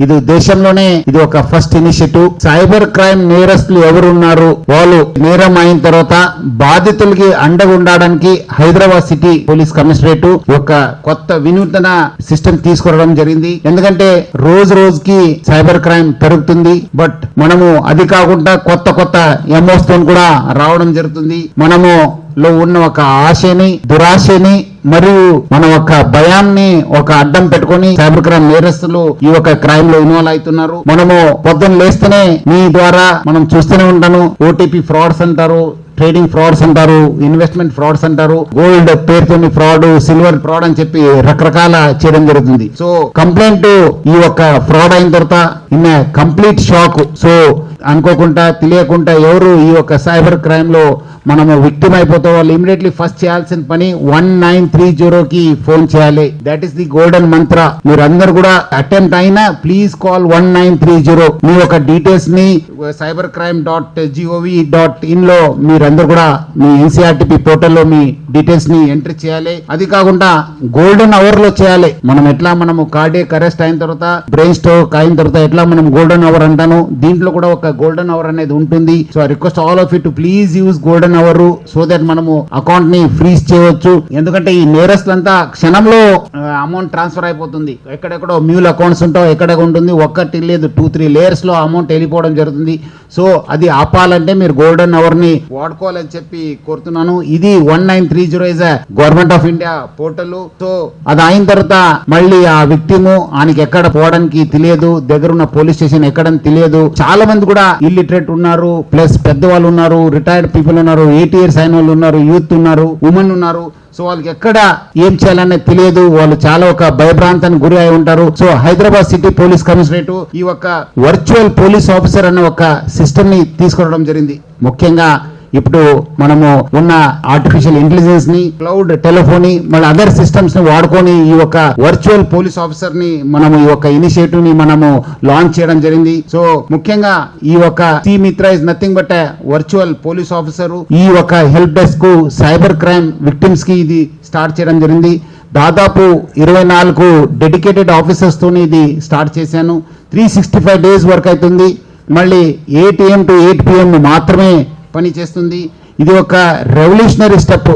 ఇది దేశంలోనే ఇది ఒక ఫస్ట్ ఇనిషియేటివ్. సైబర్ క్రైమ్ నేరస్తులు ఎవరున్నారు, వాళ్ళు నేరం అయిన తర్వాత బాధితులకి అండగా ఉండడానికి హైదరాబాద్ సిటీ పోలీస్ కమిషనరేట్ ఒక కొత్త వినూతన సిస్టమ్ తీసుకురావడం జరిగింది. ఎందుకంటే రోజు రోజుకి సైబర్ క్రైమ్ పెరుగుతుంది. బట్ మనము అది కాకుండా కొత్త కొత్త ఎంఓస్ తో కూడా రావడం జరుగుతుంది. మనము లో ఉన్న ఒక ఆశని, దురాశని మరియు మన ఒక భయాన్ని ఒక అడ్డం పెట్టుకొని సైబర్ క్రైమ్ నేరస్తులు ఈ ఒక క్రైమ్ లో ఇన్వాల్వ్ అవుతున్నారు. మనము పొద్దున్న లేస్తేనే మీ ద్వారా మనం చూస్తూనే ఉంటాను. ఓటీపీ ఫ్రాడ్స్ అంటారు, ట్రేడింగ్ ఫ్రాడ్స్ అంటారు, ఇన్వెస్ట్మెంట్ ఫ్రాడ్స్ అంటారు, గోల్డ్ పేరుతోని ఫ్రాడ్, సిల్వర్ ఫ్రాడ్ అని చెప్పి రకరకాల చేయడం జరుగుతుంది. సో కంప్లైంట్ ఈ ఒక ఫ్రాడ్ అయిన తర్వాత ఇన్ కంప్లీట్ షాక్. సో అనుకోకుండా తెలియకుండా ఎవరు ఈ ఒక సైబర్ క్రైమ్ లో మనము విక్టిమ్ అయిపోతే వాళ్ళు ఇమీడియట్లీ ఫస్ట్ చేయాల్సిన పని 1930కి ఫోన్ చేయాలి. దట్ ఈస్ ది గోల్డెన్ మంత్ర. మీరు అందరు కూడా అటెంప్ట్ అయినా ప్లీజ్ కాల్ 1930. మీ ఒక డీటెయిల్స్ ని cybercrime.gov.in లో మీరందరూ కూడా మీ ఎన్సీఆర్టీపీ పోర్టల్లో మీ డీటెయిల్స్ ని ఎంట్రీ చేయాలి. అది కాకుండా గోల్డెన్ అవర్ లో చేయాలి. మనం ఎట్లా మనము కార్డియక్ అరెస్ట్ అయిన తర్వాత, బ్రెయిన్ స్ట్రోక్ అయిన తర్వాత ఎట్లా మనం గోల్డెన్ అవర్ అంటాను, దీంట్లో కూడా ఒక గోల్డెన్ అవర్ అనేది ఉంటుంది. So I request all of you to please use golden hour so that మనము అకౌంట్ ని ఫ్రీజ్ చేయవచ్చు. ఎందుకంటే ఈ నేరస్తులంతా క్షణంలో అమౌంట్ ట్రాన్స్ఫర్ అయిపోతుంది. ఎక్కడెక్కడో మ్యూల్ అకౌంట్స్ ఉంటావు, ఎక్కడ ఉంటుంది, ఒక్కటి లేదు 2-3 లేయర్స్ లో అమౌంట్ వెళ్ళిపోవడం జరుగుతుంది. సో అది ఆపాలంటే మీరు గోల్డెన్ అవర్ ని వాడుకోవాలని చెప్పి కోరుతున్నాను. ఇది 1930 is government of India portal. So అది అయిన తర్వాత మళ్ళీ ఆ విక్టిమ్ ఆయనకి ఎక్కడ పోవడానికి తెలియదు, దగ్గరున్న పోలీస్ స్టేషన్ ఎక్కడని తెలియదు. చాలా మంది కూడా ఇల్లిటరేట్ ఉన్నారు, ప్లస్ పెద్దవాళ్ళు ఉన్నారు, రిటైర్డ్ పీపుల్ ఉన్నారు, 80 years అయిన వాళ్ళు ఉన్నారు, యూత్ ఉన్నారు, ఉమెన్ ఉన్నారు. సో వాళ్ళకి ఎక్కడ ఏం చేయాలనేది తెలియదు. వాళ్ళు చాలా ఒక భయభ్రాంతానికి గురి అయి ఉంటారు. So Hyderabad city police commissionerate ఈ ఒక వర్చువల్ పోలీస్ ఆఫీసర్ అనే ఒక సిస్టమ్ ని తీసుకురావడం జరిగింది. ముఖ్యంగా ఇప్పుడు మనము ఉన్న ఆర్టిఫిషియల్ ఇంటెలిజెన్స్ ని, క్లౌడ్ టెలిఫోనీ, మళ్ళీ అదర్ సిస్టమ్స్ ని వాడుకొని ఈ ఒక వర్చువల్ పోలీస్ ఆఫీసర్ ని మనము ఈ ఒక ఇనిషియేటివ్ ని మనము లాంచ్ చేయడం జరిగింది. సో ముఖ్యంగా ఈ ఒక సి మిత్ర is nothing but virtual police officer. ఈ ఒక help desk cyber crime victims కి ఇది స్టార్ట్ చేయడం జరిగింది. దాదాపు 24 డెడికేటెడ్ ఆఫీసర్స్ తోని ఇది స్టార్ట్ చేశాను. 365 days వర్క్ అవుతుంది. మళ్ళీ 8 AM to 8 PM మాత్రమే పని చేస్తుంది. ఇది ఒక రెవల్యూషనరీ స్టెప్,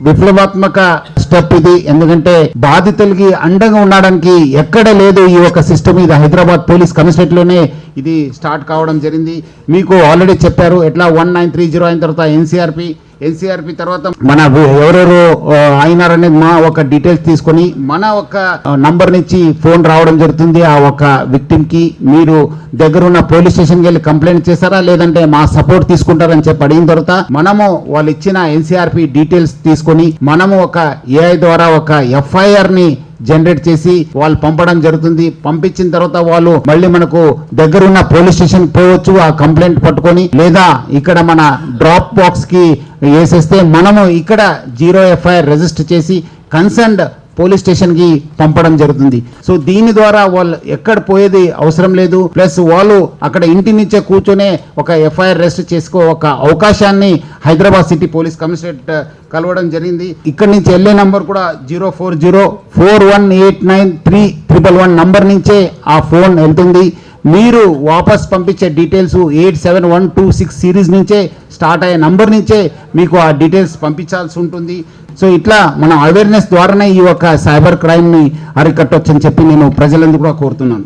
విప్లవాత్మక స్టెప్ ఇది. ఎందుకంటే బాధితులకి అండగా ఉండడానికి ఎక్కడ లేదు ఈ ఒక సిస్టమ్. ఇది హైదరాబాద్ పోలీస్ కమిషనరేట్ లోనే ఇది స్టార్ట్ కావడం జరిగింది. మీకు ఆల్రెడీ చెప్పారు ఎట్లా 1930 అయిన తర్వాత ఎన్సీఆర్పీ తర్వాత మన ఎవరెవరు అయినారనేది మా ఒక డీటెయిల్స్ తీసుకొని మన ఒక నంబర్ నుంచి ఫోన్ రావడం జరుగుతుంది. ఆ ఒక విక్టిమ్ కి మీరు దగ్గర ఉన్న పోలీస్ స్టేషన్కి వెళ్ళి కంప్లైంట్ చేస్తారా, లేదంటే మా సపోర్ట్ తీసుకుంటారని చెప్పి అడిగిన తర్వాత మనము వాళ్ళు ఇచ్చిన ఎన్సీఆర్పీ డీటెయిల్స్ తీసుకొని మనము ఒక ఏఐ ద్వారా ఒక ఎఫ్ఐఆర్ ని జనరేట్ చేసి వాళ్ళు పంపడం జరుగుతుంది. పంపించిన తర్వాత వాళ్ళు మళ్ళీ మనకు దగ్గరున్న పోలీస్ స్టేషన్ పోవచ్చు ఆ కంప్లైంట్ పట్టుకొని, లేదా ఇక్కడ మన డ్రాప్ బాక్స్ కి వేసేస్తే మనము ఇక్కడ 0 FIR రిజిస్టర్ చేసి కన్సర్న్డ్ పోలీస్ స్టేషన్ కి పంపడం జరుగుతుంది. సో దీని ద్వారా వాళ్ళు ఎక్కడ పోయేది అవసరం లేదు. ప్లస్ వాళ్ళు అక్కడ ఇంటి నుంచే కూర్చొనే ఒక FIR రిజిస్టర్ చేసుకో ఒక అవకాశాన్ని హైదరాబాద్ సిటీ పోలీస్ కమిషనరేట్ కలవడం జరిగింది. ఇక్కడ నుంచి వెళ్ళే నంబర్ కూడా 04041893111 నంబర్ నుంచే ఆ ఫోన్ వెళ్తుంది. మీరు వాపస్ పంపించే డీటెయిల్స్ 87126 సిరీస్ నుంచే స్టార్ట్ అయ్యే నంబర్ నుంచే మీకు ఆ డీటెయిల్స్ పంపించాల్సి ఉంటుంది. సో ఇట్లా మన అవేర్నెస్ ద్వారానే ఈ యొక్క సైబర్ క్రైమ్ ని అరికట్టొచ్చని చెప్పి నేను ప్రజలందరూ కూడా కోరుతున్నాను.